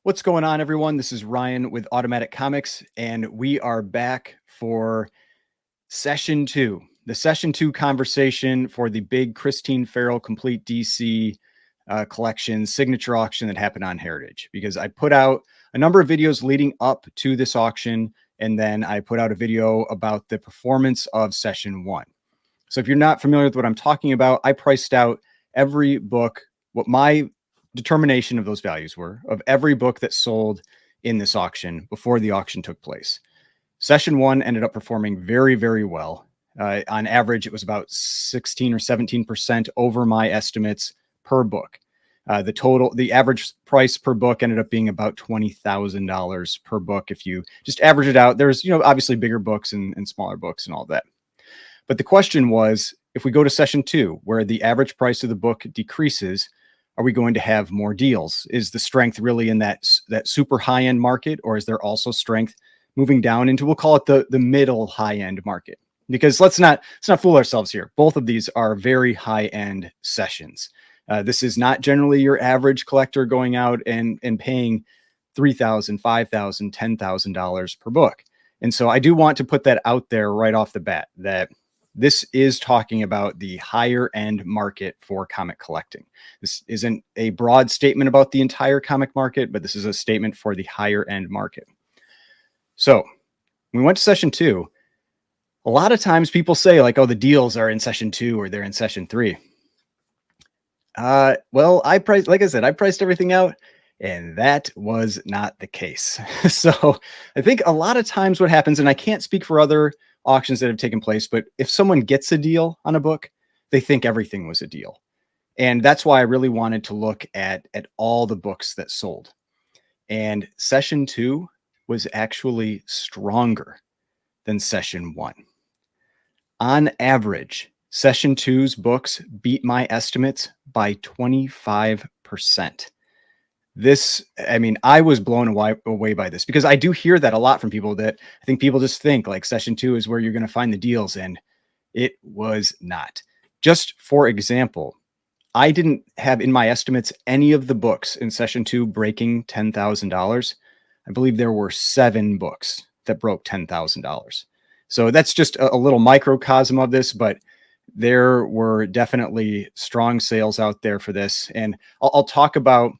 What's going on, everyone? This is Ryan with Automatic Comics, and we are back for session two, the session two conversation for the big Christine Farrell Complete DC collection signature auction that happened on Heritage. Because I put out a number of videos leading up to this auction, and then I put out a video about the performance of session one. So if you're not familiar with what I'm talking about, I priced out every book, what my determination of those values were of every book that sold in this auction before the auction took place. Session one ended up performing very, very well. On average, it was about 16 or 17% over my estimates per book. The average price per book ended up being about $20,000 per book. If you just average it out, there's, obviously bigger books and smaller books and all that. But the question was, if we go to session two, where the average price of the book decreases, are we going to have more deals? Is the strength really in that super high-end market, or is there also strength moving down into, we'll call it the middle high-end market? Because let's not fool ourselves here. Both of these are very high-end sessions. This is not generally your average collector going out and paying $3,000, $5,000, $10,000 per book. And so I do want to put that out there right off the bat, that this is talking about the higher end market for comic collecting. This isn't a broad statement about the entire comic market, but this is a statement for the higher end market. So when we went to session two, a lot of times people say like, oh, the deals are in session two or they're in session three. Well, I priced everything out, and that was not the case. So I think a lot of times what happens, and I can't speak for other auctions that have taken place, but if someone gets a deal on a book, they think everything was a deal. And that's why I really wanted to look at all the books that sold. And session two was actually stronger than session one. On average, session two's books beat my estimates by 25%. I was blown away by this, because I do hear that a lot from people, that I think people just think like session two is where you're going to find the deals, and it was not. Just for example, I didn't have in my estimates any of the books in session two breaking $10,000. I believe there were 7 books that broke $10,000. So that's just a little microcosm of this, but there were definitely strong sales out there for this. And I'll talk about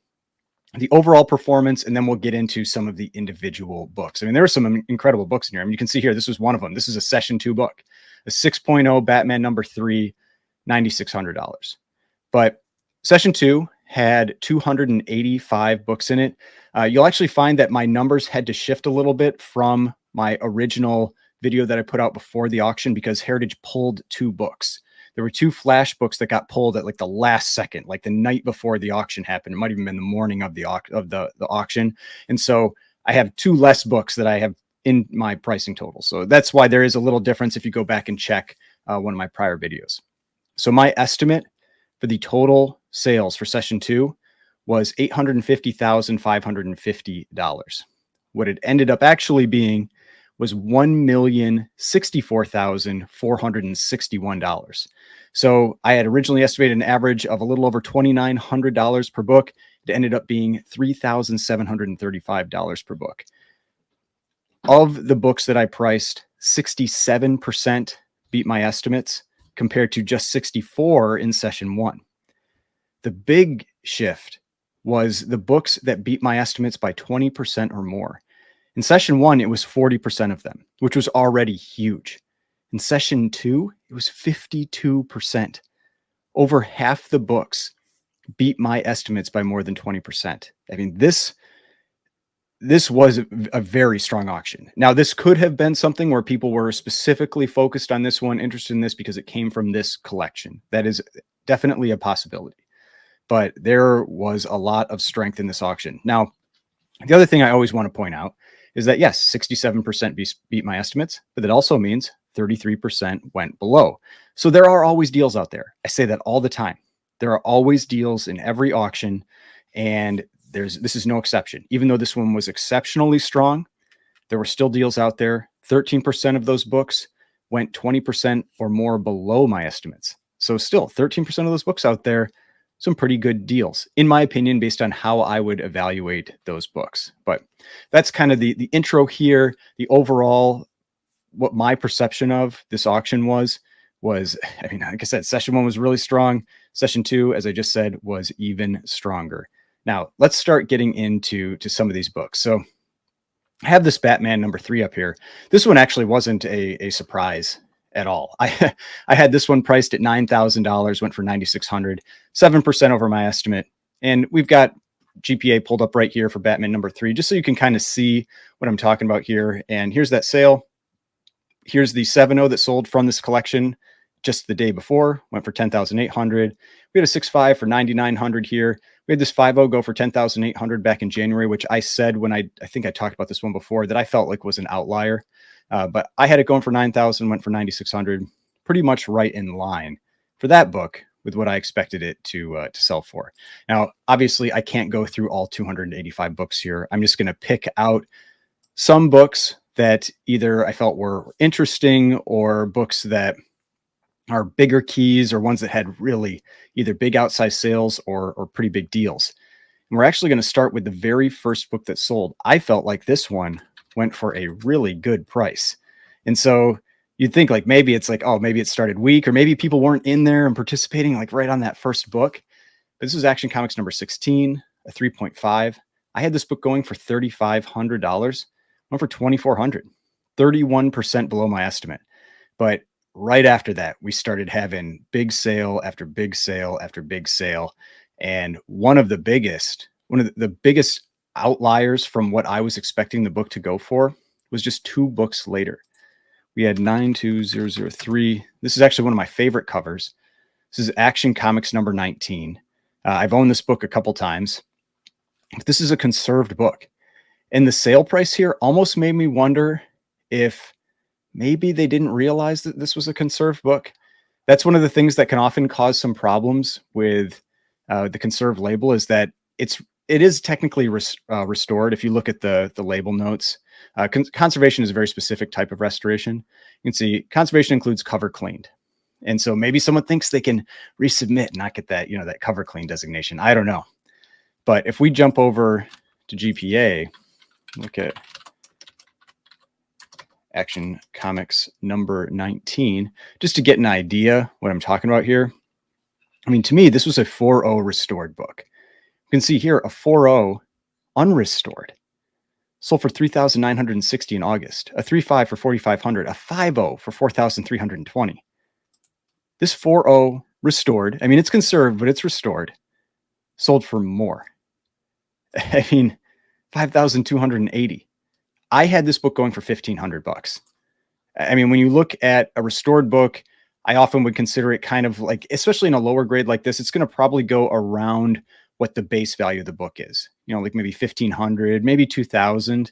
the overall performance, and then we'll get into some of the individual books. I mean, there are some incredible books in here. I mean, you can see here, this was one of them. This is a session two book, a 6.0 Batman #3, $9,600. But session two had 285 books in it. You'll actually find that my numbers had to shift a little bit from my original video that I put out before the auction, because Heritage pulled 2 books. There were 2 flash books that got pulled at like the last second, like the night before the auction happened. It might have even been the morning of the auction. And so I have 2 less books that I have in my pricing total. So that's why there is a little difference if you go back and check one of my prior videos. So my estimate for the total sales for session two was $850,550. What it ended up actually being was $1,064,461. So I had originally estimated an average of a little over $2,900 per book. It ended up being $3,735 per book. Of the books that I priced, 67% beat my estimates, compared to just 64 in session one. The big shift was the books that beat my estimates by 20% or more. In session one, it was 40% of them, which was already huge. In session two, it was 52%. Over half the books beat my estimates by more than 20%. I mean, this was a very strong auction. Now, this could have been something where people were specifically focused on this one, interested in this because it came from this collection. That is definitely a possibility. But there was a lot of strength in this auction. Now, the other thing I always want to point out is that, yes, 67% beat my estimates, but that also means 33% went below. So there are always deals out there. I say that all the time. There are always deals in every auction, and this is no exception. Even though this one was exceptionally strong, there were still deals out there. 13% of those books went 20% or more below my estimates. So still 13% of those books out there some pretty good deals, in my opinion, based on how I would evaluate those books. But that's kind of the intro here. The overall, what my perception of this auction was, I mean, like I said, session one was really strong. Session two, as I just said, was even stronger. Now let's start getting into some of these books. So I have this Batman #3 up here. This one actually wasn't a surprise at all. I had this one priced at $9,000, went for 9,600, 7% over my estimate. And we've got GPA pulled up right here for Batman #3, just so you can kind of see what I'm talking about here. And here's that sale. Here's the 7.0 that sold from this collection just the day before, went for 10,800. We had a 6.5 for 9,900 here. We had this 5.0 go for 10,800 back in January, which I said when I think I talked about this one before that I felt like was an outlier. But I had it going for 9,000, went for 9,600, pretty much right in line for that book with what I expected it to sell for. Now, obviously, I can't go through all 285 books here. I'm just going to pick out some books that either I felt were interesting or books that are bigger keys or ones that had really either big outsized sales or pretty big deals. And we're actually going to start with the very first book that sold. I felt like this one went for a really good price. And so you'd think like maybe it's like, oh, maybe it started weak or maybe people weren't in there and participating like right on that first book. But this was Action Comics #16, a 3.5. I had this book going for $3,500, went for 2,400, 31% below my estimate. But right after that, we started having big sale after big sale after big sale. And one of the biggest outliers from what I was expecting the book to go for was just 2 books later. We had 92003. This is actually one of my favorite covers. This is Action Comics #19. I've owned this book a couple times. But this is a conserved book. And the sale price here almost made me wonder if maybe they didn't realize that this was a conserved book. That's one of the things that can often cause some problems with the conserved label is that it is technically restored. If you look at the label notes, conservation is a very specific type of restoration. You can see conservation includes cover cleaned. And so maybe someone thinks they can resubmit and not get that, that cover clean designation. I don't know. But if we jump over to GPA, look at Action Comics #19, just to get an idea what I'm talking about here. I mean, to me, this was a 4.0 restored book. You can see here a 4.0 unrestored sold for 3,960 in August, a 3.5 for 4,500, a 5.0 for 4,320. This 4.0 restored, I mean, it's conserved, but it's restored, sold for more. I mean, 5,280. I had this book going for $1,500. I mean, when you look at a restored book, I often would consider it kind of like, especially in a lower grade like this, it's going to probably go around what the base value of the book is, like maybe 1,500, maybe 2,000.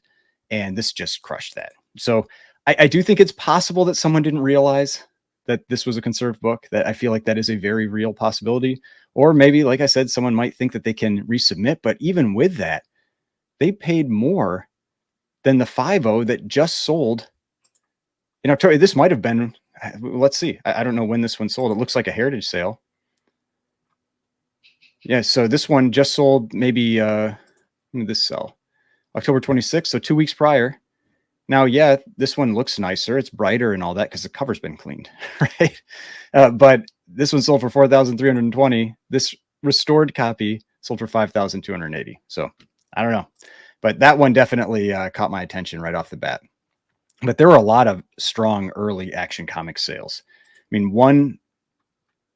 And this just crushed that. So I do think it's possible that someone didn't realize that this was a conserved book. That I feel like that is a very real possibility. Or maybe, like I said, someone might think that they can resubmit. But even with that, they paid more than the 5.0 that just sold in October. This might have been, let's see. I don't know when this one sold. It looks like a heritage sale. Yeah, so this one just sold maybe, when did this sell? October 26th, so 2 weeks prior. Now, yeah, this one looks nicer. It's brighter and all that because the cover's been cleaned, right? But this one sold for 4,320. This restored copy sold for 5,280. So I don't know. But that one definitely caught my attention right off the bat. But there were a lot of strong early Action Comics sales. I mean, one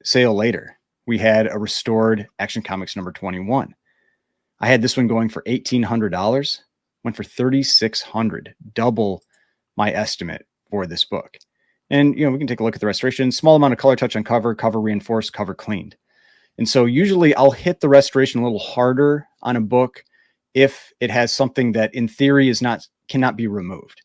sale later, we had a restored Action Comics #21. I had this one going for $1,800, went for $3,600, double my estimate for this book. And, we can take a look at the restoration. Small amount of color touch on cover, cover reinforced, cover cleaned. And so usually I'll hit the restoration a little harder on a book if it has something that in theory cannot be removed.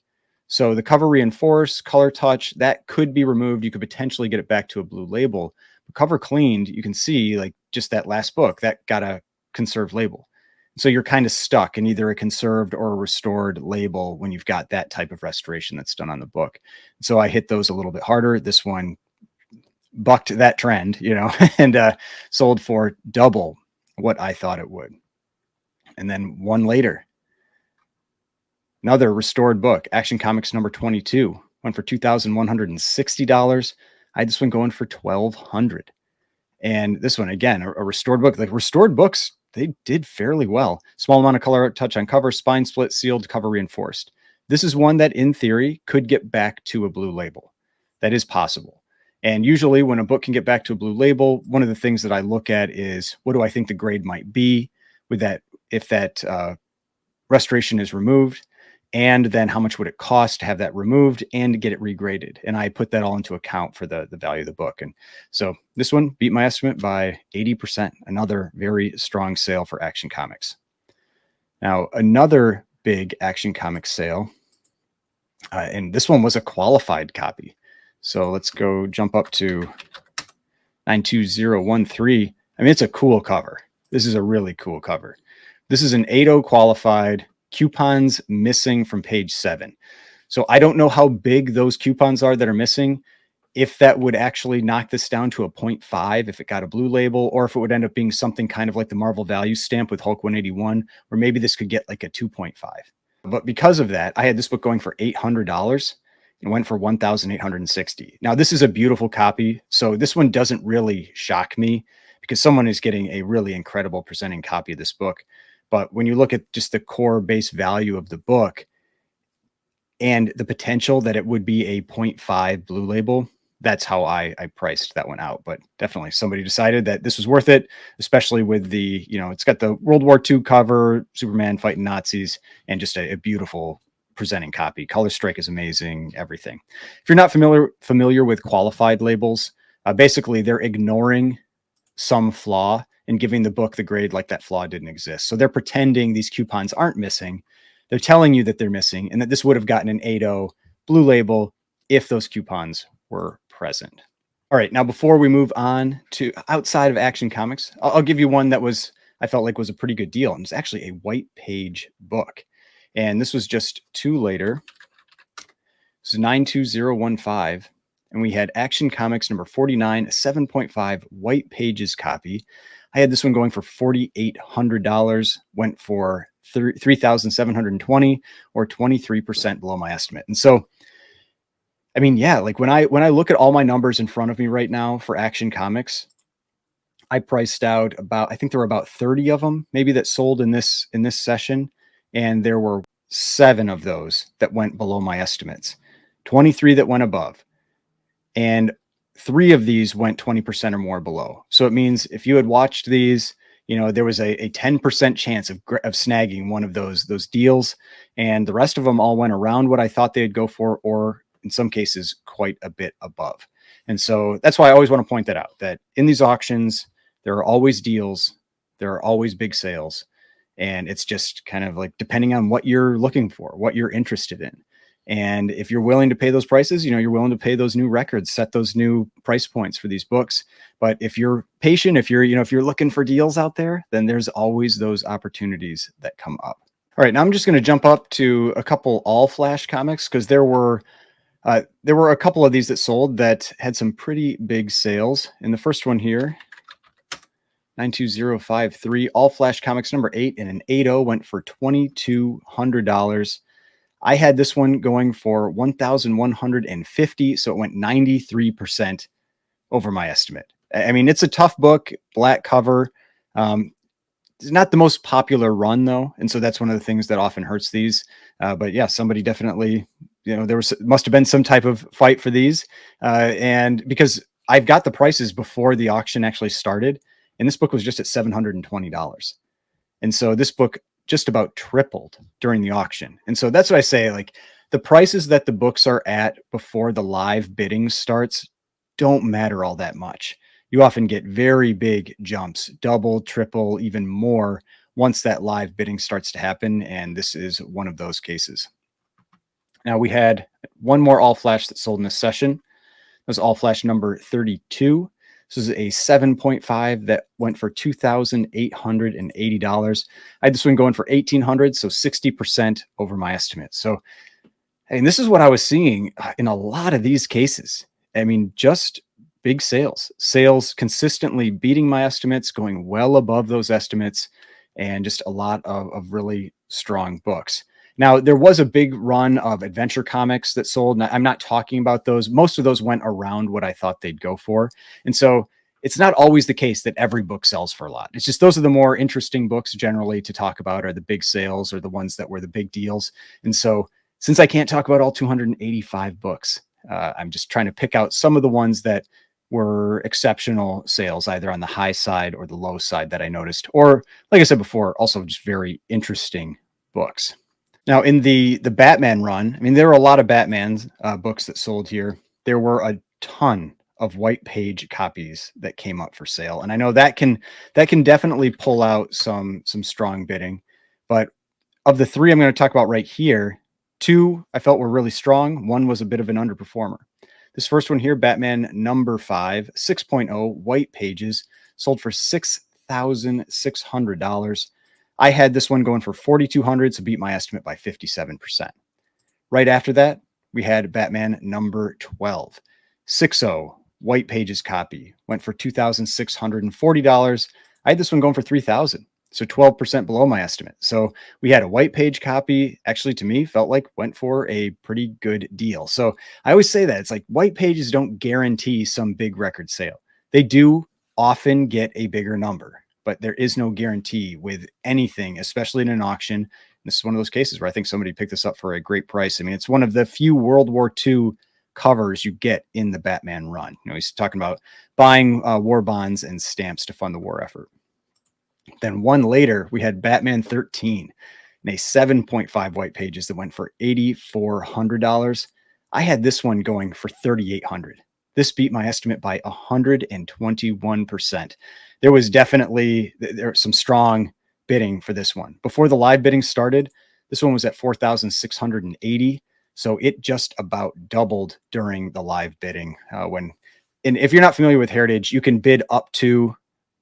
So the cover reinforced, color touch, that could be removed. You could potentially get it back to a blue label. But cover cleaned, you can see like just that last book that got a conserved label. So you're kind of stuck in either a conserved or a restored label when you've got that type of restoration that's done on the book. So I hit those a little bit harder. This one bucked that trend, and sold for double what I thought it would. And then one later, another restored book, Action Comics number 22, went for $2,160. I had this one going for $1,200. And this one, again, a restored book. Like restored books, they did fairly well. Small amount of color touch on cover, spine split, sealed, cover reinforced. This is one that, in theory, could get back to a blue label. That is possible. And usually when a book can get back to a blue label, one of the things that I look at is, what do I think the grade might be with that, if that restoration is removed? And then how much would it cost to have that removed and to get it regraded? And I put that all into account for the value of the book. And so this one beat my estimate by 80%, another very strong sale for Action Comics. Now, another big Action Comics sale, and this one was a qualified copy. So let's go jump up to 92013. I mean, it's a cool cover. This is a really cool cover. This is an 8.0 qualified, coupons missing from page 7. So I don't know how big those coupons are that are missing, if that would actually knock this down to a 0.5 if it got a blue label, or if it would end up being something kind of like the Marvel Value stamp with Hulk 181, or maybe this could get like a 2.5. But because of that, I had this book going for $800 and went for $1,860. Now, this is a beautiful copy, so this one doesn't really shock me because someone is getting a really incredible presenting copy of this book. But when you look at just the core base value of the book and the potential that it would be a 0.5 blue label, that's how I priced that one out. But definitely somebody decided that this was worth it, especially with the, it's got the World War II cover, Superman fighting Nazis, and just a beautiful presenting copy. Color strike is amazing, everything. If you're not familiar with qualified labels, basically they're ignoring some flaw and giving the book the grade like that flaw didn't exist. So they're pretending these coupons aren't missing. They're telling you that they're missing and that this would have gotten an 8.0 blue label if those coupons were present. All right, now before we move on to outside of Action Comics, I'll give you one that I felt like was a pretty good deal. And it's actually a white page book. And this was just 2 later. This is 92015. And we had Action Comics number 49, a 7.5 white pages copy. I had this one going for $4,800, went for $3,720, or 23% below my estimate. And so, I mean, yeah, like when I look at all my numbers in front of me right now for Action Comics, I priced out I think there were about 30 of them maybe that sold in this session. And there were 7 of those that went below my estimates, 23 that went above. And 3 of these went 20% or more below. So it means if you had watched these, there was a 10% chance of snagging one of those deals. And the rest of them all went around what I thought they'd go for, or in some cases quite a bit above. And so that's why I always want to point that out, that in these auctions, there are always deals. There are always big sales. And it's just kind of like depending on what you're looking for, what you're interested in. And if you're willing to pay those prices, you're willing to pay those new records, set those new price points for these books. But if you're patient, if you're looking for deals out there, then there's always those opportunities that come up. All right, now I'm just going to jump up to a couple all flash comics because there were a couple of these that sold that had some pretty big sales. And the first one here, 92053, all flash comics number 8 and an 8.0 went for $2,200. I had this one going for $1,150, so it went 93% over my estimate. I mean, it's a tough book, black cover. It's not the most popular run though, and so that's one of the things that often hurts these. But yeah, somebody definitely, must have been some type of fight for these, and because I've got the prices before the auction actually started, and this book was just at $720, and so this book just about tripled during the auction. And so that's what I say, like the prices that the books are at before the live bidding starts don't matter all that much. You often get very big jumps, double, triple, even more once that live bidding starts to happen. And this is one of those cases. Now we had one more all flash that sold in this session. It was all flash number 32. This is a 7.5 that went for $2,880. I had this one going for $1,800, so 60% over my estimate. So, and this is what I was seeing in a lot of these cases. I mean, just big sales consistently beating my estimates, going well above those estimates, and just a lot of really strong books. Now, there was a big run of adventure comics that sold, and I'm not talking about those. Most of those went around what I thought they'd go for. And so it's not always the case that every book sells for a lot. It's just those are the more interesting books generally to talk about, are the big sales or the ones that were the big deals. And so since I can't talk about all 285 books, I'm just trying to pick out some of the ones that were exceptional sales, either on the high side or the low side that I noticed, or like I said before, also just very interesting books. Now, in the Batman run, I mean, there were a lot of Batman books that sold here. There were a ton of white page copies that came up for sale, and I know that can definitely pull out some strong bidding. But of the three I'm going to talk about right here, two I felt were really strong. One was a bit of an underperformer. This first one here, Batman number 5, 6.0, white pages, sold for $6,600. I had this one going for $4,200, so beat my estimate by 57%. Right after that, we had Batman number 12, 6.0, white pages copy, went for $2,640. I had this one going for $3,000, so 12% below my estimate. So we had a white page copy, actually to me felt like went for a pretty good deal. So I always say that it's like white pages don't guarantee some big record sale. They do often get a bigger number, but there is no guarantee with anything, especially in an auction. This is one of those cases where I think somebody picked this up for a great price. I mean, it's one of the few World War II covers you get in the Batman run. You know, he's talking about buying war bonds and stamps to fund the war effort. Then one later, we had Batman 13 and a 7.5 white pages that went for $8,400. I had this one going for $3,800. This beat my estimate by 121%. There was definitely some strong bidding for this one. Before the live bidding started, this one was at 4,680. So it just about doubled during the live bidding. And if you're not familiar with Heritage, you can bid up to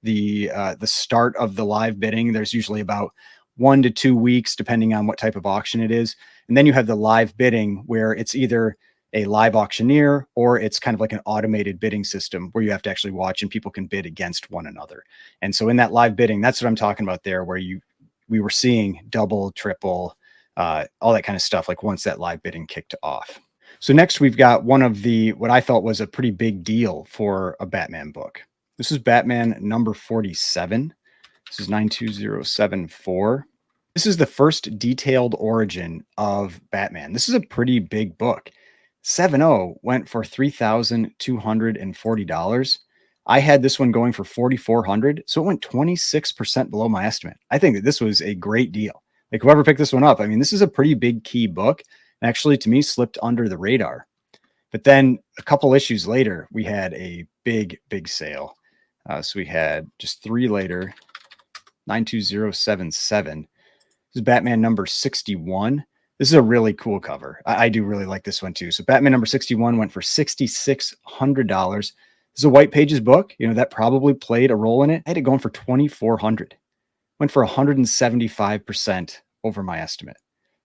the start of the live bidding. There's usually about 1 to 2 weeks, depending on what type of auction it is. And then you have the live bidding where it's either a live auctioneer or it's kind of like an automated bidding system where you have to actually watch and people can bid against one another. And so in that live bidding, that's what I'm talking about there, where we were seeing double, triple, all that kind of stuff, like once that live bidding kicked off. So next we've got one of what I felt was a pretty big deal for a Batman book. This is Batman number 47. This is 92074. This is the first detailed origin of Batman. This is a pretty big book. 7.0 went for $3,240. I had this one going for $4,400, so it went 26% below my estimate. I think that this was a great deal. Like whoever picked this one up, I mean, this is a pretty big key book. Actually, to me, slipped under the radar. But then a couple issues later, we had a big sale. So we had just 3 later, 92077. This is Batman number 61. This is a really cool cover. I do really like this one too. So Batman number 61 went for $6,600. This is a white pages book. You know, that probably played a role in it. I had it going for $2,400. Went for 175% over my estimate.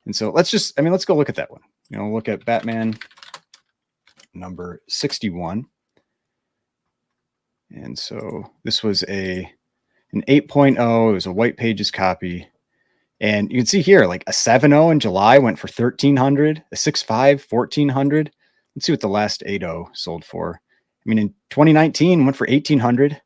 And so let's go look at that one. You know, look at Batman number 61. And so this was an 8.0. It was a white pages copy. And you can see here, like a 7.0 in July went for $1,300, a 6.5, $1,400. Let's see what the last 8.0 sold for. I mean, in 2019 went for $1,800.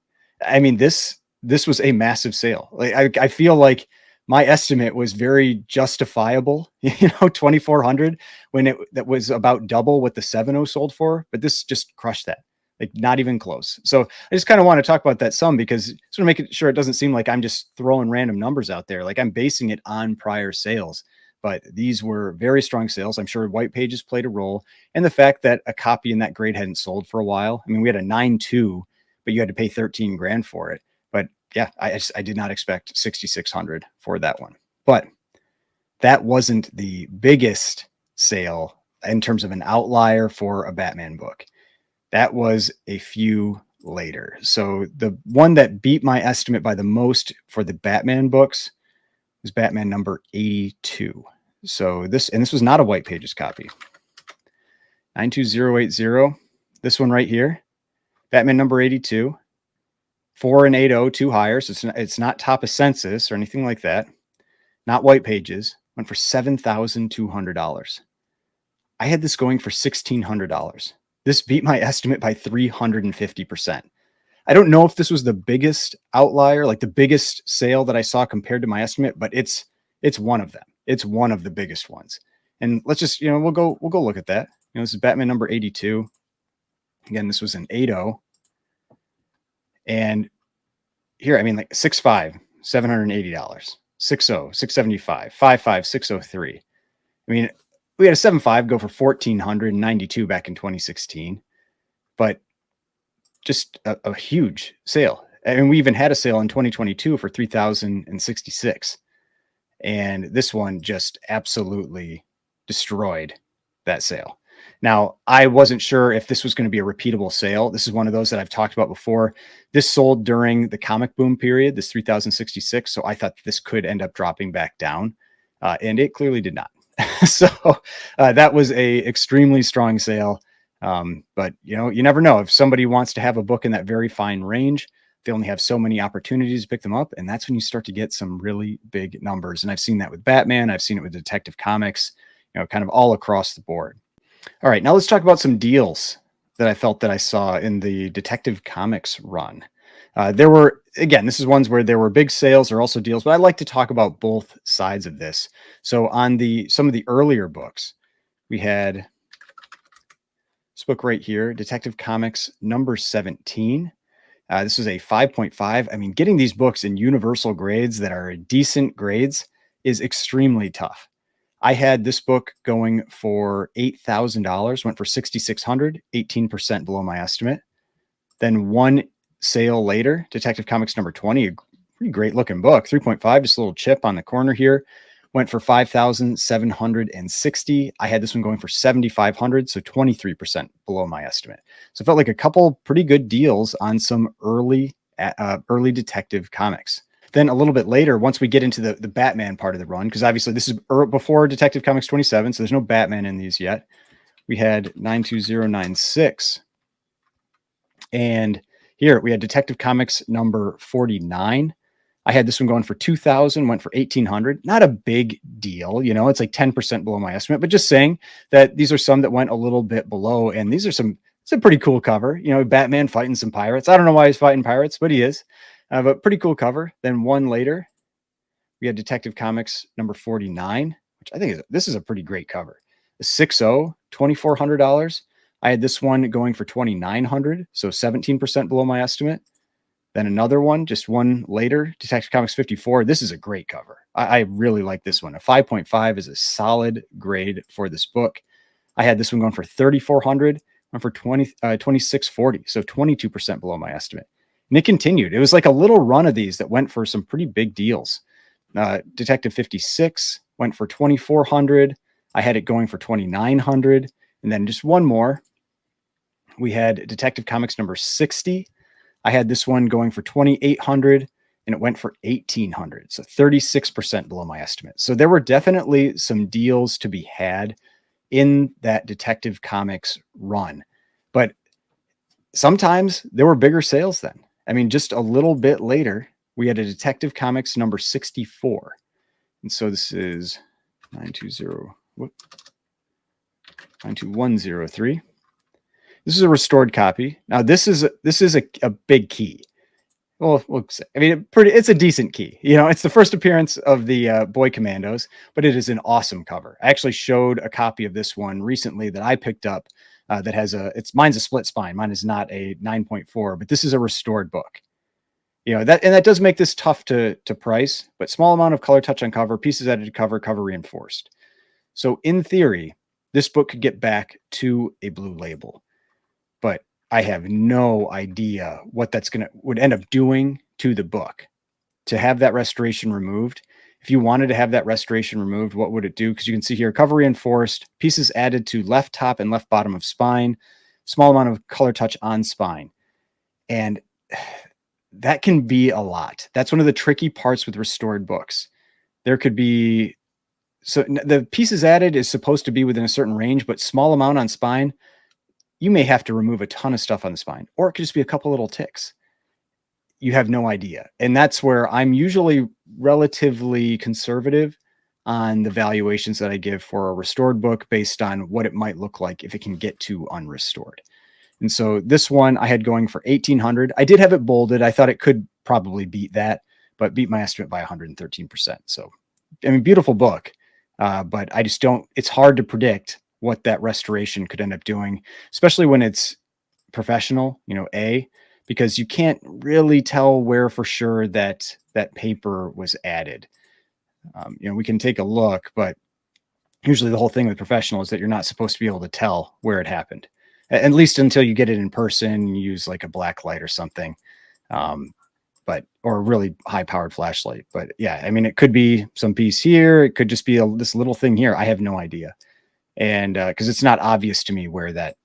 I mean, this was a massive sale. Like I feel like my estimate was very justifiable, you know, $2,400 when that was about double what the 7.0 sold for, but this just crushed that. Like not even close. So I just kind of want to talk about that some because I just want to make sure it doesn't seem like I'm just throwing random numbers out there. Like I'm basing it on prior sales, but these were very strong sales. I'm sure white pages played a role, and the fact that a copy in that grade hadn't sold for a while. I mean, we had a 9.2, but you had to pay 13 grand for it. But yeah, I did not expect 6,600 for that one. But that wasn't the biggest sale in terms of an outlier for a Batman book. That was a few later. So the one that beat my estimate by the most for the Batman books was Batman number 82. So this was not a white pages copy. 92080. This one right here Batman number 82, 4 and 80, two higher. So it's not top of census or anything like that. Not white pages. Went for $7,200. I had this going for $1,600. This beat my estimate by 350%. I don't know if this was the biggest outlier, like the biggest sale that I saw compared to my estimate, but it's one of them. It's one of the biggest ones. And let's just, we'll go look at that. This is Batman number 82. Again, this was an 80. And here, I mean, like 6.5, $780, 6.0, 675, 5.5, 603. I mean, we had a 7.5 go for $1,492 back in 2016, but just a huge sale. And we even had a sale in 2022 for $3,066. And this one just absolutely destroyed that sale. Now, I wasn't sure if this was going to be a repeatable sale. This is one of those that I've talked about before. This sold during the comic boom period, this 3,066. So I thought this could end up dropping back down, and it clearly did not. So that was a extremely strong sale. But you never know. If somebody wants to have a book in that very fine range, they only have so many opportunities to pick them up. And that's when you start to get some really big numbers. And I've seen that with Batman. I've seen it with Detective Comics, kind of all across the board. All right, now let's talk about some deals that I felt that I saw in the Detective Comics run. There were, again, this is ones where there were big sales or also deals, but I like to talk about both sides of this. So on some of the earlier books, we had this book right here, Detective Comics number 17. This was a 5.5. I mean, getting these books in universal grades that are decent grades is extremely tough. I had this book going for $8,000, went for $6,600, 18% below my estimate. Then one sale later, Detective Comics number 20, a pretty great looking book, 3.5, just a little chip on the corner here, went for $5,760. I had this one going for $7,500, so 23% below my estimate. So it felt like a couple pretty good deals on some early Detective Comics. Then a little bit later, once we get into the Batman part of the run, because obviously this is before Detective Comics 27, so there's no Batman in these yet. We had 92096. And here we had Detective Comics number 49. I had this one going for $2,000, went for $1,800. Not a big deal, it's like 10% below my estimate, but just saying that these are some that went a little bit below. And these are it's a pretty cool cover, Batman fighting some pirates. I don't know why he's fighting pirates, but he is. But pretty cool cover. Then one later, we had Detective Comics number 49, which I think this is a pretty great cover. A 6.0, $2,400. I had this one going for $2,900, so 17% below my estimate. Then another one, just one later, Detective Comics 54. This is a great cover. I really like this one. A 5.5 is a solid grade for this book. I had this one going for $3,400, went for $2,640, so 22% below my estimate. And it continued. It was like a little run of these that went for some pretty big deals. Detective 56 went for $2,400. I had it going for $2,900. And then just one more. We had Detective Comics number 60. I had this one going for $2,800 and it went for $1,800. So 36% below my estimate. So there were definitely some deals to be had in that Detective Comics run. But sometimes there were bigger sales then. I mean, just a little bit later, we had a Detective Comics number 64. And so this is 92103. This is a restored copy. Now, this is a big key. Well, I mean, it's a decent key. It's the first appearance of the Boy Commandos, but it is an awesome cover. I actually showed a copy of this one recently that I picked up that has mine's a split spine. Mine is not a 9.4, but this is a restored book. That does make this tough to price, but small amount of color touch on cover, pieces added to cover reinforced. So in theory, this book could get back to a blue label, but I have no idea what would end up doing to the book to have that restoration removed. If you wanted to have that restoration removed, what would it do? Because you can see here, cover reinforced, pieces added to left top and left bottom of spine, small amount of color touch on spine. And that can be a lot. That's one of the tricky parts with restored books. There could be, so the pieces added is supposed to be within a certain range, but small amount on spine, you may have to remove a ton of stuff on the spine, or it could just be a couple little ticks. You have no idea. And that's where I'm usually relatively conservative on the valuations that I give for a restored book based on what it might look like if it can get to unrestored. And so this one I had going for 1,800. I did have it bolded. I thought it could probably beat that, but beat my estimate by 113%. So, I mean, beautiful book, but I just don't, it's hard to predict what that restoration could end up doing, especially when it's professional, because you can't really tell where for sure that that paper was added. We can take a look, but usually the whole thing with professional is that you're not supposed to be able to tell where it happened, at least until you get it in person, use like a black light or something. Or a really high powered flashlight. But yeah, I mean, it could be some piece here. It could just be this little thing here. I have no idea. And cause it's not obvious to me where that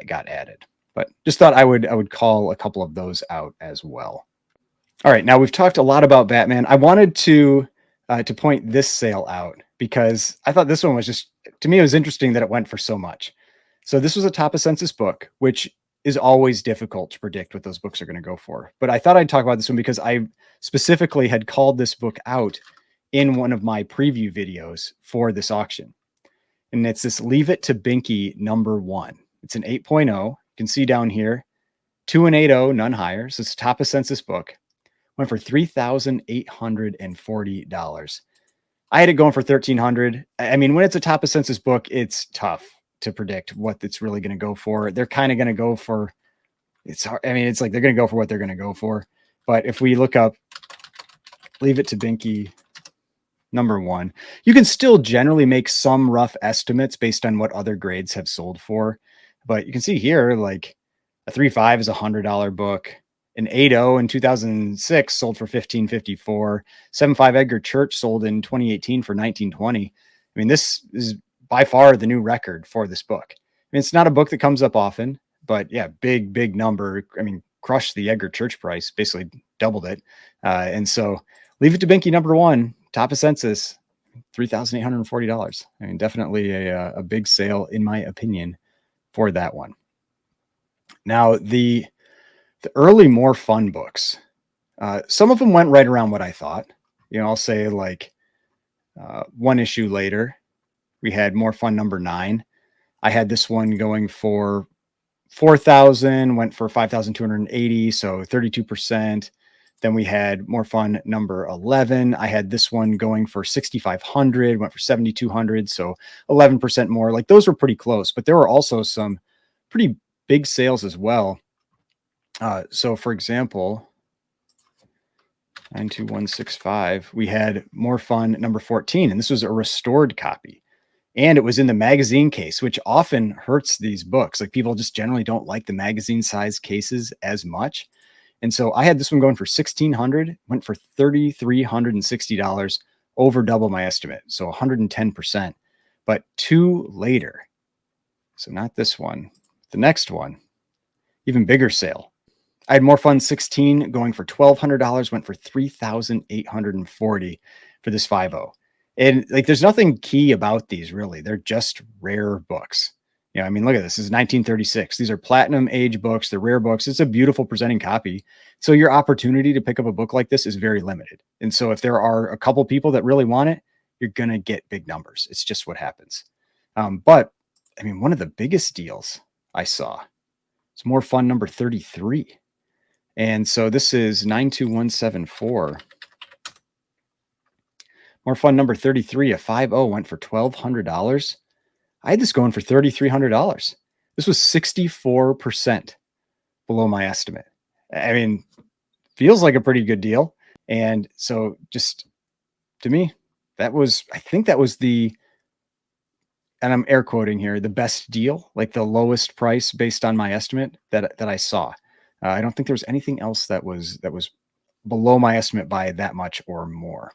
got added, but just thought I would call a couple of those out as well. All right. Now we've talked a lot about Batman. I wanted to point this sale out because I thought this one was just, to me, it was interesting that it went for so much. So this was a top of census book, which is always difficult to predict what those books are going to go for. But I thought I'd talk about this one because I specifically had called this book out in one of my preview videos for this auction. And it's this Leave It to Binky #1. It's an 8.0. You can see down here, 2 and 8.0, none higher. So it's a top of census book. Went for $3,840. I had it going for $1,300. I mean, when it's a top of census book, it's tough to predict what it's really going to go for. They're kind of going to go for, it's hard. I mean, it's like they're going to go for what they're going to go for. But if we look up Leave It to Binky #1, you can still generally make some rough estimates based on what other grades have sold for. But you can see here, like a 3.5 is a $100 book. An 8.0 in 2006 sold for $1,554. 7.5 Edgar Church sold in 2018 for $1,920. I mean, this is by far the new record for this book. I mean, it's not a book that comes up often, but yeah, big number. I mean, crushed the Edgar Church price, basically doubled it. And so Leave It to Binky #1, top of census, $3,840. I mean, definitely a big sale in my opinion for that one. Now the early more fun books, some of them went right around what I thought. I'll say like one issue later, we had More Fun #9. I had this one going for 4,000, went for 5,280, so 32%. Then we had More Fun #11. I had this one going for 6,500, went for 7,200, so 11% more. Like those were pretty close, but there were also some pretty big sales as well. So for example, 92165, we had More Fun #14, and this was a restored copy. And it was in the magazine case, which often hurts these books. Like people just generally don't like the magazine size cases as much. And so I had this one going for 1,600, went for $3,360, over double my estimate. So 110%. But two later, so not this one, the next one, even bigger sale. I had More Fun 16 going for $1,200, went for $3,840 for this 5.0. And like, there's nothing key about these really. They're just rare books. I mean, look at this. This is 1936. These are platinum age books. They're rare books. It's a beautiful presenting copy. So your opportunity to pick up a book like this is very limited. And so if there are a couple people that really want it, you're going to get big numbers. It's just what happens. But I mean, one of the biggest deals I saw is More Fun #33. And so this is 92174. More Fun #33, a 5.0, went for $1,200. I had this going for $3,300. This was 64% below my estimate. I mean, feels like a pretty good deal. And so just to me, I think that was and I'm air quoting here, the best deal, like the lowest price based on my estimate that I saw. I don't think there was anything else that was below my estimate by that much or more.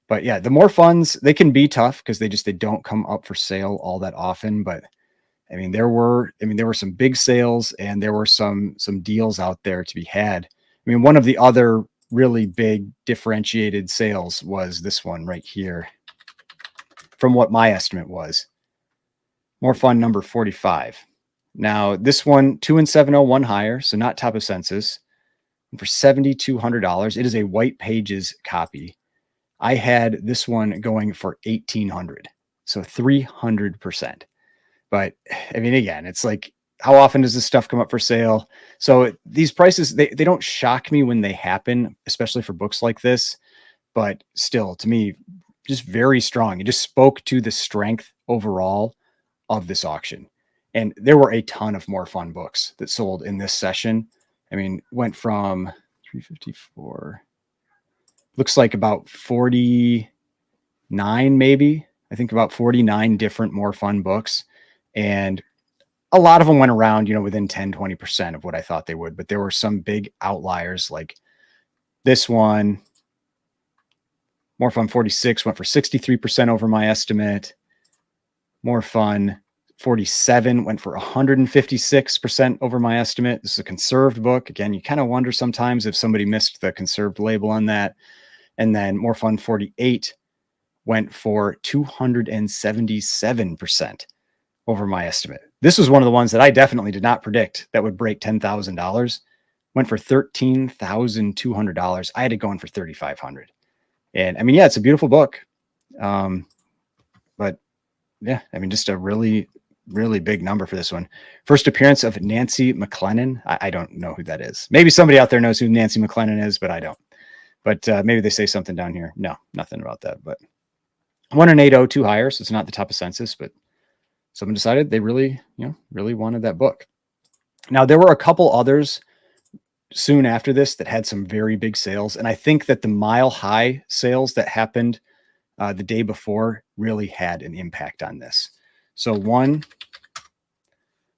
But yeah, the More Funs, they can be tough because they don't come up for sale all that often. But I mean, there were some big sales and there were some deals out there to be had. I mean, one of the other really big differentiated sales was this one right here, from what my estimate was. More Fun #45. Now, this one, 2 and 701 higher, so not top of census, for $7,200. It is a white pages copy. I had this one going for 1,800, so 300%. But I mean, again, it's like, how often does this stuff come up for sale? So these prices, they don't shock me when they happen, especially for books like this. But still, to me, just very strong. It just spoke to the strength overall of this auction. And there were a ton of more fun books that sold in this session. I mean, went from 354, looks like about 49, maybe. I think about 49 different more fun books. And a lot of them went around, within 10, 20% of what I thought they would. But there were some big outliers like this one. More Fun 46 went for 63% over my estimate. More Fun 47 went for 156% over my estimate. This is a conserved book. Again, you kind of wonder sometimes if somebody missed the conserved label on that. And then More Fun 48 went for 277% over my estimate. This was one of the ones that I definitely did not predict that would break $10,000. Went for $13,200. I had it going for $3,500. And I mean, yeah, it's a beautiful book. But yeah, I mean, just a really, really big number for this one. First appearance of Nancy McLennan. I don't know who that is. Maybe somebody out there knows who Nancy McLennan is, but I don't. But maybe they say something down here. No, nothing about that. But 1 and 802 higher, so it's not the top of census, but someone decided they really, really wanted that book. Now, there were a couple others soon after this that had some very big sales. And I think that the Mile High sales that happened the day before really had an impact on this. So one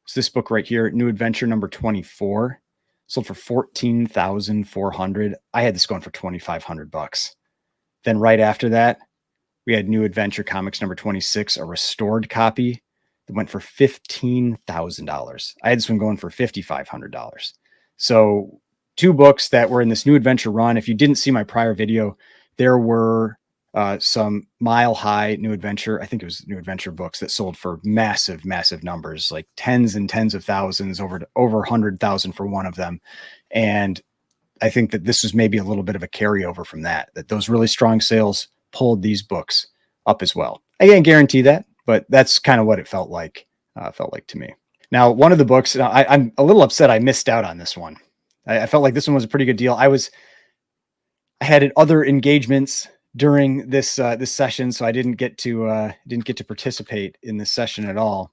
is this book right here, New Adventure number 24, sold for $14,400. I had this going for $2,500. Then right after that, we had New Adventure Comics number 26, a restored copy that went for $15,000. I had this one going for $5,500. So 2 books that were in this New Adventure run. If you didn't see my prior video, there were some Mile High New Adventure. I think it was New Adventure books that sold for massive, massive numbers, like tens and tens of thousands, over 100,000 for one of them. And I think that this was maybe a little bit of a carryover from that those really strong sales pulled these books up as well. I can't guarantee that, but that's kind of what it felt like to me. Now, one of the books, I'm a little upset I missed out on this one. I felt like this one was a pretty good deal. I had other engagements during this session, so I didn't get to participate in this session at all.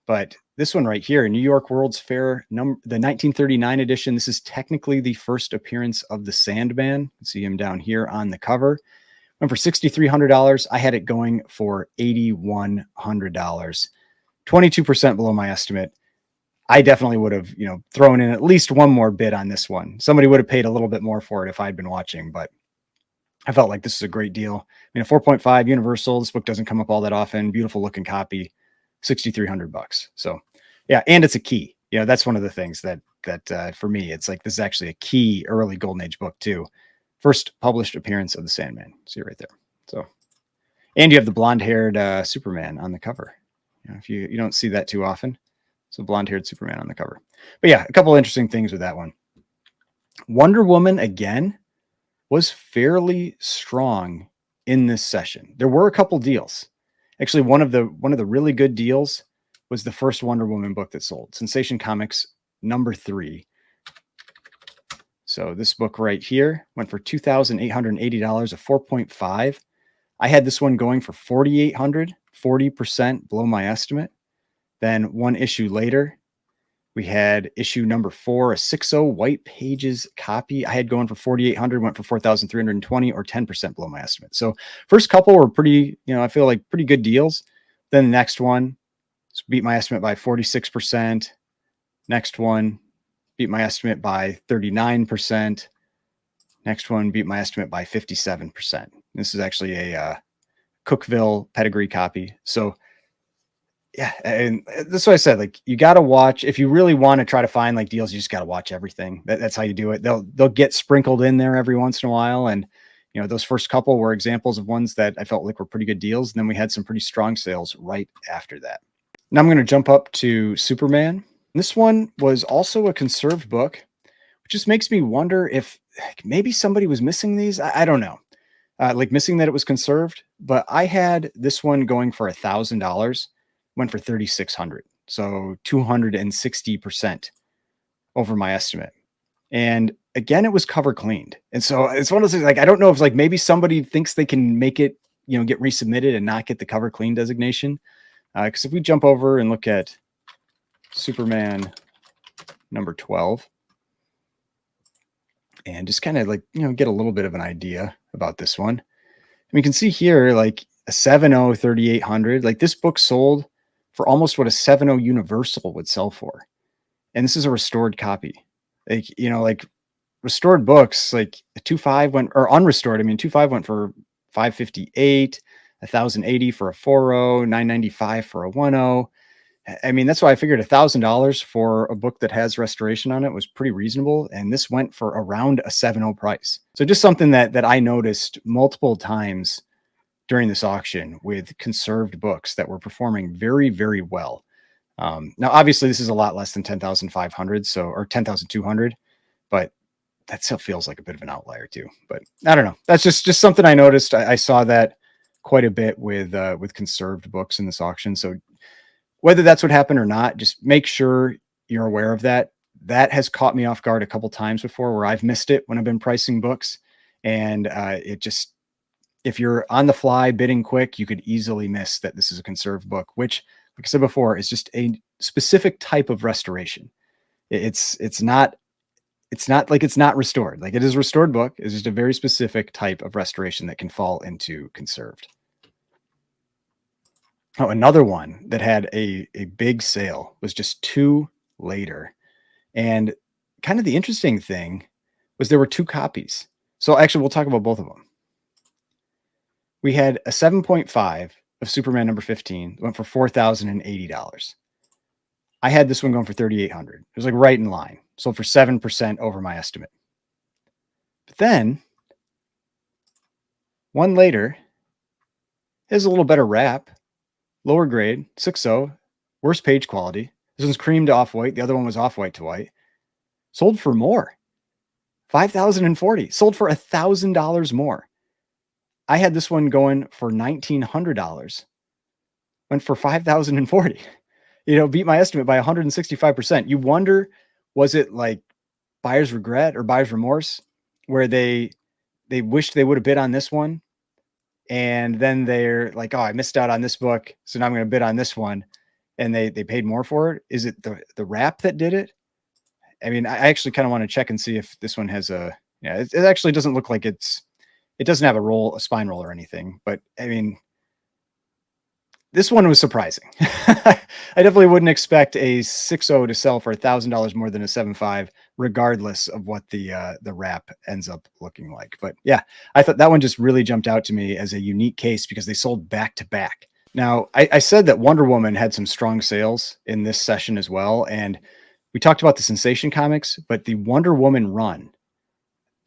But this one right here, New York World's Fair, the 1939 edition. This is technically the first appearance of the Sandman. You can see him down here on the cover. Went for $6,300. I had it going for $8,100, 22% below my estimate. I definitely would have, thrown in at least one more bid on this one. Somebody would have paid a little bit more for it if I'd been watching, but I felt like this is a great deal. I mean, a 4.5 Universal. This book doesn't come up all that often. Beautiful looking copy, $6,300. So, yeah, and it's a key. That's one of the things that for me, it's like this is actually a key early Golden Age book too. First published appearance of the Sandman. See it right there. So, and you have the blonde-haired Superman on the cover. If you don't see that too often. So blonde-haired Superman on the cover. But yeah, a couple interesting things with that one. Wonder Woman, again, was fairly strong in this session. There were a couple deals. Actually, one of the really good deals was the first Wonder Woman book that sold, Sensation Comics number 3. So this book right here went for $2,880, a 4.5. I had this one going for $4,800, 40% below my estimate. Then one issue later, we had issue number 4, a 6.0 white pages copy. I had going for $4,800, went for $4,320, or 10% below my estimate. So first couple were pretty, I feel like pretty good deals. Then the next one beat my estimate by 46%. Next one beat my estimate by 39%. Next one beat my estimate by 57%. This is actually a Cookville pedigree copy. So yeah, and that's what I said. Like, you got to watch if you really want to try to find like deals. You just got to watch everything. That's how you do it. They'll get sprinkled in there every once in a while, and those first couple were examples of ones that I felt like were pretty good deals. And then we had some pretty strong sales right after that. Now I'm going to jump up to Superman. This one was also a conserved book, which just makes me wonder if maybe somebody was missing these. I don't know. Like missing that it was conserved, but I had this one going for $1,000, went for 3,600, so 260% over my estimate. And again, it was cover cleaned, and so it's one of those things. Like I don't know if like maybe somebody thinks they can make it, get resubmitted and not get the cover clean designation. Because if we jump over and look at Superman number 12, and just kind of like get a little bit of an idea about this one. You can see here, like a 7.0 3,800. Like this book sold for almost what a 7.0 Universal would sell for, and this is a restored copy. Like restored books, like a 2.5 went, or unrestored. I mean, 2.5 went for 558, 1,080 for a 4.0, 995 for a 1.0. I mean, that's why I figured $1,000 for a book that has restoration on it was pretty reasonable. And this went for around a 7.0 price. So just something that I noticed multiple times during this auction with conserved books that were performing very, very well. Now, obviously, this is a lot less than 10,500, or 10,200, but that still feels like a bit of an outlier too. But I don't know. That's just something I noticed. I saw that quite a bit with conserved books in this auction. So whether that's what happened or not, just make sure you're aware of that. That has caught me off guard a couple times before where I've missed it when I've been pricing books. And if you're on the fly bidding quick, you could easily miss that this is a conserved book, which, like I said before, is just a specific type of restoration. It's not like it's not restored. Like it is a restored book. It's just a very specific type of restoration that can fall into conserved. Oh, another one that had a big sale was just 2 later. And kind of the interesting thing was there were 2 copies. So actually, we'll talk about both of them. We had a 7.5 of Superman number 15, went for $4,080. I had this one going for 3,800. It was like right in line. Sold for 7% over my estimate. But then one later has a little better wrap, lower grade, 6.0, worse page quality. This one's cream to off-white. The other one was off-white to white. Sold for more, $5,040. Sold for $1,000 more. I had this one going for $1,900. Went for $5,040. Beat my estimate by 165%. You wonder, was it like buyer's regret or buyer's remorse, where they wished they would have bid on this one, and then they're like, oh, I missed out on this book, so now I'm going to bid on this one, and they paid more for it? Is it the wrap that did it? I mean, I actually kind of want to check and see if this one has it actually doesn't look like it doesn't have a spine roll or anything, but I mean, this one was surprising. I definitely wouldn't expect a 6.0 to sell for $1,000 more than a 7.5, regardless of what the wrap ends up looking like. But yeah, I thought that one just really jumped out to me as a unique case because they sold back to back. Now, I said that Wonder Woman had some strong sales in this session as well. And we talked about the Sensation comics, but the Wonder Woman run,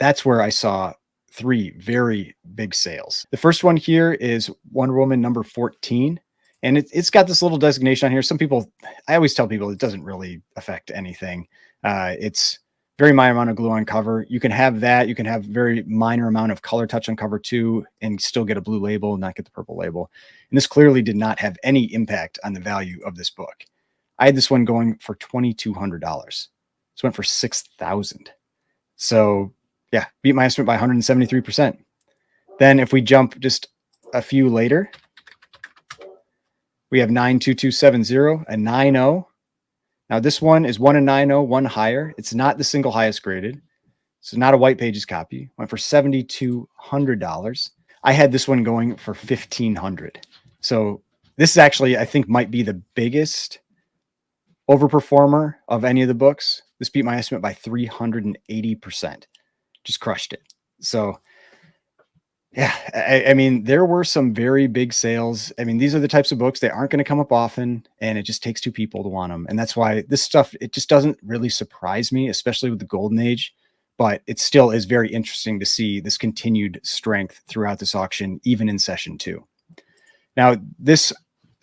that's where I saw 3 very big sales. The first one here is Wonder Woman number 14. And it's got this little designation on here. Some people, I always tell people it doesn't really affect anything. It's very minor amount of glue on cover. You can have that. You can have very minor amount of color touch on cover too, and still get a blue label, not get the purple label. And this clearly did not have any impact on the value of this book. I had this one going for $2,200. This went for $6,000. So yeah, beat my estimate by 173%. Then if we jump just a few later, we have 92270, a 9.0. Now this one is 1 and 9.0, one higher. It's not the single highest graded. So not a white pages copy. Went for $7,200. I had this one going for $1,500. So this is actually, I think, might be the biggest overperformer of any of the books. This beat my estimate by 380%. Just crushed it. So yeah, I mean, there were some very big sales. I mean, these are the types of books that aren't going to come up often, and it just takes 2 people to want them. And that's why this stuff, it just doesn't really surprise me, especially with the Golden Age. But it still is very interesting to see this continued strength throughout this auction, even in session 2. Now, this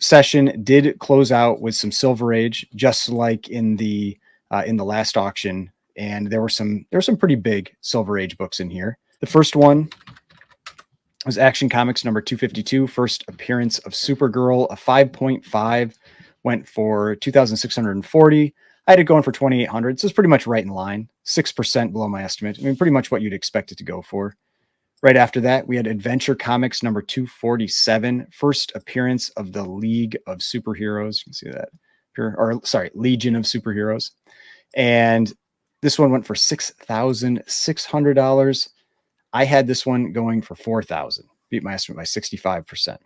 session did close out with some Silver Age, just like in the last auction, and there were some pretty big Silver Age books in here. The first one was Action Comics number 252, first appearance of Supergirl, a 5.5, went for 2,640. I had it going for 2,800, so it's pretty much right in line, 6% below my estimate. I mean, pretty much what you'd expect it to go for. Right after that, we had Adventure Comics number 247, first appearance of the League of Superheroes. You can see that here, or sorry, Legion of Superheroes. And this one went for $6,600. I had this one going for $4,000, beat my estimate by 65%.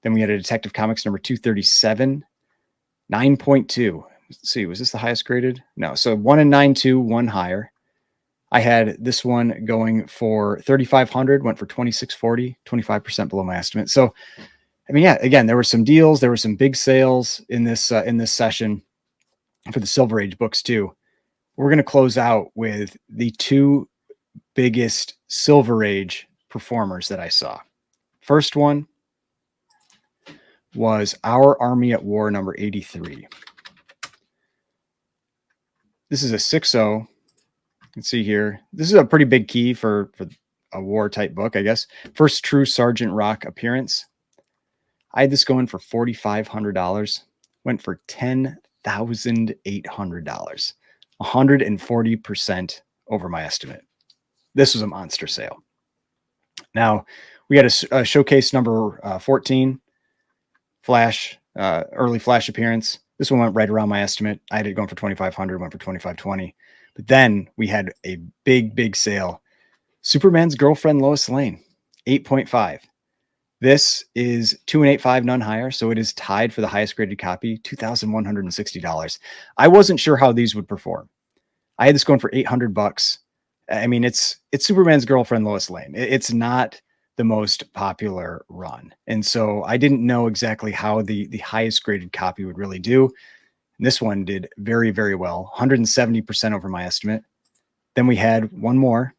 Then we had a Detective Comics number 237, 9.2. Let's see, was this the highest graded? No, so 1 and 9.2, one higher. I had this one going for 3,500, went for 2,640, 25% below my estimate. So, I mean, yeah, again, there were some deals, there were some big sales in this session for the Silver Age books too. We're going to close out with the two biggest Silver Age performers that I saw. First one was Our Army at War number 83. This is a 6.0. You can see here. This is a pretty big key for a war type book, I guess. First true Sergeant Rock appearance. I had this going for $4,500. Went for $10,800. 140% over my estimate. This was a monster sale. Now, we had a showcase number 14, Flash, early Flash appearance. This one went right around my estimate. I had it going for 2,500, went for 2,520. But then we had a big sale. Superman's Girlfriend, Lois Lane, 8.5. This is 2,850, none higher. So it is tied for the highest graded copy, $2,160. I wasn't sure how these would perform. I had this going for $800. I mean, it's Superman's Girlfriend, Lois Lane. It's not the most popular run. And so I didn't know exactly how the highest graded copy would really do. And this one did very well, 170% over my estimate. Then we had one more.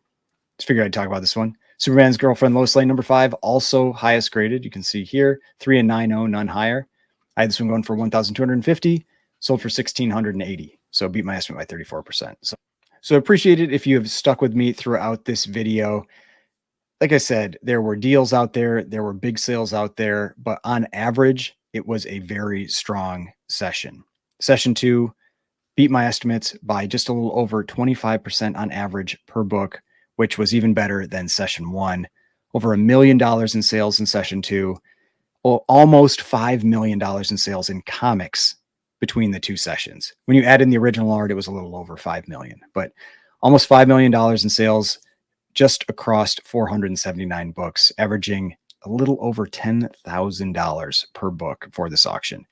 Just figured I'd talk about this one. Superman's Girlfriend, Lois Lane, number 5, also highest graded. You can see here, 3 and 9.0, none higher. I had this one going for 1,250, sold for 1,680. So beat my estimate by 34%. So appreciate it if you have stuck with me throughout this video. Like I said, there were deals out there, there were big sales out there, but on average, it was a very strong session. Session 2 beat my estimates by just a little over 25% on average per book, which was even better than session 1. Over $1 million in sales in session 2, almost $5 million in sales in comics between the two sessions. When you add in the original art, it was a little over 5 million, but almost $5 million in sales just across 479 books, averaging a little over $10,000 per book for this auction.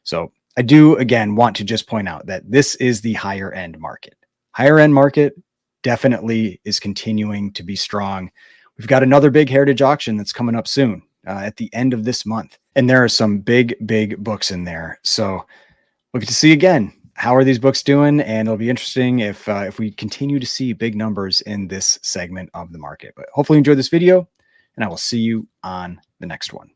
So I do, again, want to just point out that this is the higher end market. Higher end market definitely is continuing to be strong. We've got another big heritage auction that's coming up soon at the end of this month. And there are some big books in there. So we'll get to see again, how are these books doing? And it'll be interesting if we continue to see big numbers in this segment of the market. But hopefully you enjoyed this video, and I will see you on the next one.